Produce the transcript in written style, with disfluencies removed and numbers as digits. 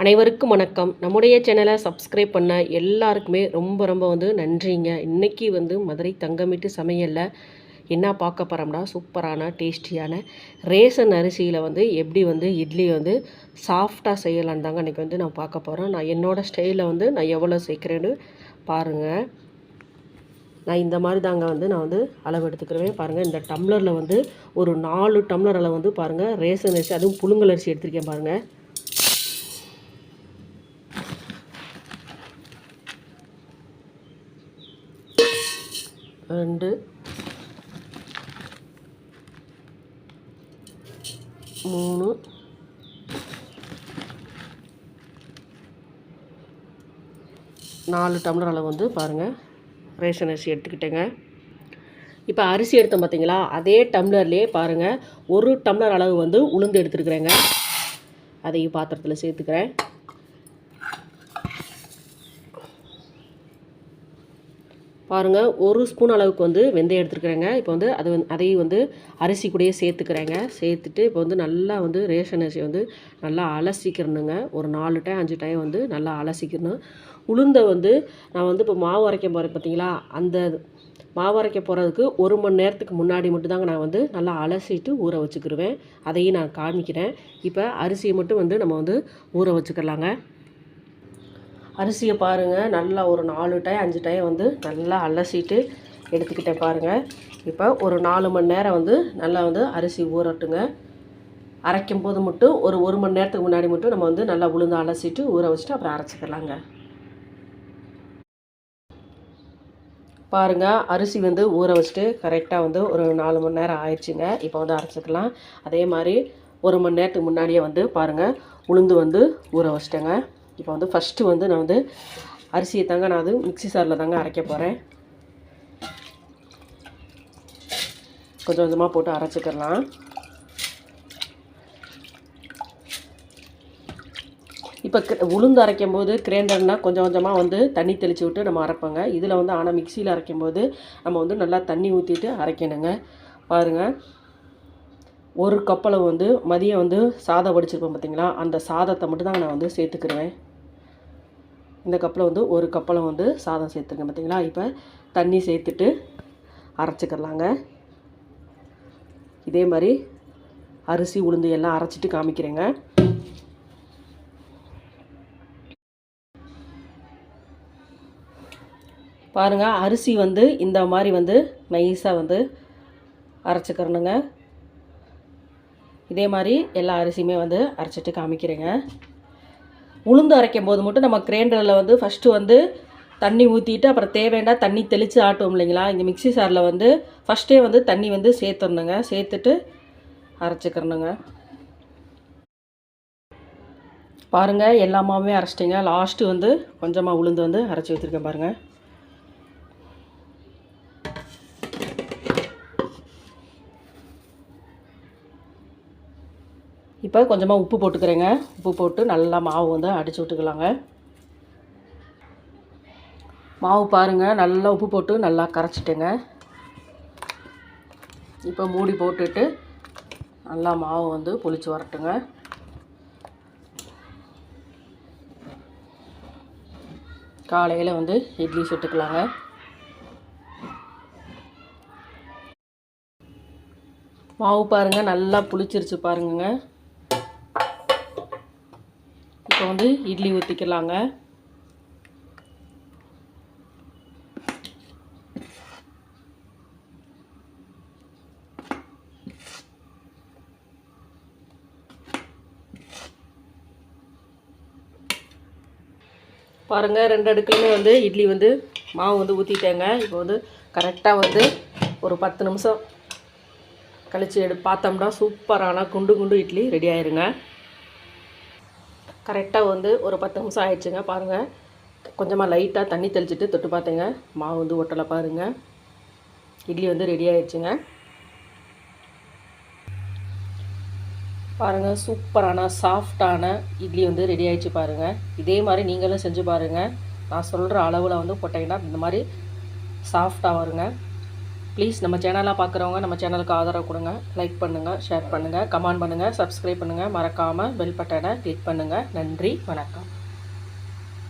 அனைவருக்கும் வணக்கம். நம்முடைய சேனலை சப்ஸ்கிரைப் பண்ண எல்லாருக்குமே ரொம்ப நன்றிங்க. இன்றைக்கி மதுரை தங்கமிட்டு சமையலில் என்ன பார்க்க போகிறோம்னா, சூப்பரான டேஸ்டியான ரேஷன் அரிசியில் எப்படி இட்லி சாஃப்டாக செய்யலான்னு தாங்க இன்றைக்கி நான் பார்க்க போகிறேன். நான் என்னோடய ஸ்டைலில் நான் எவ்வளோ சேர்க்குறேன்னு பாருங்கள். நான் இந்த மாதிரி தாங்க நான் அளவு எடுத்துக்கிறேன். பாருங்கள், இந்த டம்ளரில் ஒரு 4 டம்ளர் அளவு பாருங்கள் ரேஷன் அரிசி, அதுவும் புழுங்கல் அரிசி எடுத்திருக்கேன் பாருங்கள். 2 3 4 டம்ளர் அளவு பாருங்கள் ரேஷன் அரிசி எடுத்துக்கிட்டேங்க. இப்போ அரிசி எடுத்தோம் பார்த்தீங்களா, அதே டம்ளர்லேயே பாருங்கள் 1 டம்ளர் அளவு உளுந்து எடுத்துருக்குறேங்க. அதையும் பாத்திரத்தில் சேர்த்துக்கிறேன். பாருங்கள், 1 ஸ்பூன் அளவுக்கு வெந்தயம் எடுத்துருக்குறேங்க. இப்போ அதையும் அரிசி கூடயே சேர்த்துக்கிறேங்க. சேர்த்துட்டு இப்போ நல்லா ரேஷன் அரிசி நல்லா அலசிக்கிறணுங்க. ஒரு 4 டைம் 5 டைம் நல்லா அலசிக்கணும். உளுந்தை நான் இப்போ மாவு அரைக்க போகிறேன் பார்த்தீங்களா, அந்த மாவு அரைக்க போகிறதுக்கு 1 மணி நேரத்துக்கு முன்னாடி மட்டும்தாங்க நான் நல்லா அலசிட்டு ஊற வச்சுக்கிருவேன். அதையும் நான் காமிக்கிறேன். இப்போ அரிசியை மட்டும் நம்ம ஊற வச்சுக்கலாங்க. அரிசியை பாருங்கள், நல்லா ஒரு 4 டைம் 5 டைம் நல்லா அலசிட்டு எடுத்துக்கிட்டேன் பாருங்கள். இப்போ ஒரு 4 மணி நேரம் நல்லா அரிசி ஊறட்டுங்க. அரைக்கும் போது மட்டும் ஒரு மணி நேரத்துக்கு முன்னாடி மட்டும் நம்ம நல்லா உளுந்து அலசிட்டு ஊற வச்சுட்டு அப்புறம் அரைச்சிக்கலாங்க. பாருங்கள், அரிசி ஊற வச்சுட்டு கரெக்டாக ஒரு 4 மணி நேரம் ஆயிடுச்சுங்க. இப்போ அரைச்சிக்கலாம். அதே மாதிரி 1 மணி நேரத்துக்கு முன்னாடியே பாருங்கள் உளுந்து ஊற வச்சிட்டேங்க. இப்போ ஃபஸ்ட்டு நான் அரிசியை தாங்க நான் மிக்ஸி சாரில் தாங்க அரைக்க போகிறேன். கொஞ்சம் கொஞ்சமாக போட்டு அரைச்சிக்கலாம். இப்போ உளுந்து அரைக்கும் போது கிரைண்டர்னால் கொஞ்சம் கொஞ்சமாக தண்ணி தெளித்து விட்டு நம்ம அரைப்போங்க. இதில் ஆனால் மிக்சியில் அரைக்கும் போது நம்ம நல்லா தண்ணி ஊற்றிட்டு அரைக்கணுங்க. பாருங்கள், 1 கப்பளவு மதியம் சாதம் வடிச்சிருப்போம் பார்த்தீங்களா, அந்த சாதத்தை மட்டும் தாங்க நான் சேர்த்துக்கிடுவேன். இந்த கப்பில் 1 கப்பளம் சாதம் சேர்த்துருக்கேன் பார்த்தீங்களா. இப்போ தண்ணி சேர்த்துட்டு அரைச்சிக்கலாங்க. இதே மாதிரி அரிசி உளுந்து எல்லாம் அரைச்சிட்டு காமிக்கிறேங்க. பாருங்கள், அரிசி இந்த மாதிரி நைஸாக அரைச்சிக்கிறணுங்க. இதே மாதிரி எல்லா அரிசியுமே அரைச்சிட்டு காமிக்கிறேங்க. உளுந்து அரைக்கும் போது மட்டும் நம்ம கிரைண்டரில் ஃபஸ்ட்டு தண்ணி ஊற்றிட்டு அப்புறம் தேவையான தண்ணி தெளித்து ஆட்டுவோம் இல்லைங்களா. இந்த மிக்ஸி சாரில் ஃபஸ்ட்டே தண்ணி சேர்த்துடணுங்க. சேர்த்துட்டு அரைச்சிக்கிறணுங்க. பாருங்கள், எல்லா மாவுமே அரைச்சிட்டிங்க. லாஸ்ட்டு கொஞ்சமாக உளுந்து அரைச்சி வச்சுருக்கேன் பாருங்கள். இப்போ கொஞ்சமாக உப்பு போட்டுக்கிறேங்க. உப்பு போட்டு நல்லா மாவு அடித்து விட்டுக்கலாங்க. மாவு பாருங்கள், நல்லா உப்பு போட்டு நல்லா கரைச்சிட்டேங்க. இப்போ மூடி போட்டுட்டு நல்லா மாவு புளிச்சு வரட்டுங்க. காலையில் இட்லி சுட்டுக்கலாங்க. மாவு பாருங்கள், நல்லா புளிச்சிருச்சு பாருங்க. இப்போ இட்லி ஊற்றிக்கலாங்க. பாருங்கள், 2 அடுக்குலையுமே இட்லி மாவு ஊற்றிட்டேங்க. இப்போ கரெக்டாக ஒரு 10 நிமிஷம் கழித்து பார்த்தோம்னா சூப்பரான குண்டு இட்லி ரெடி ஆயிருங்க. கரெக்டாக ஒரு 10 நிமிஷம் ஆயிடுச்சுங்க. பாருங்கள், கொஞ்சமாக லைட்டாக தண்ணி தெளிச்சிட்டு தொட்டு பார்த்தேங்க, மாவு ஒட்டலை பாருங்கள். இட்லி ரெடி ஆயிடுச்சுங்க. பாருங்கள், சூப்பரான சாஃப்டான இட்லி ரெடி ஆயிடுச்சு பாருங்கள். இதே மாதிரி நீங்களும் செஞ்சு பாருங்கள். நான் சொல்கிற அளவில் போட்டிங்கன்னா இந்த மாதிரி சாஃப்டாக வருங்க. ப்ளீஸ் நம்ம சேனலாக பார்க்குறவங்க நம்ம சேனலுக்கு ஆதரவு கொடுங்க. லைக் பண்ணுங்கள், ஷேர் பண்ணுங்கள், கமெண்ட் பண்ணுங்கள், சப்ஸ்கிரைப் பண்ணுங்கள். மறக்காமல் பெல் பட்டனை கிளிக் பண்ணுங்கள். நன்றி, வணக்கம்.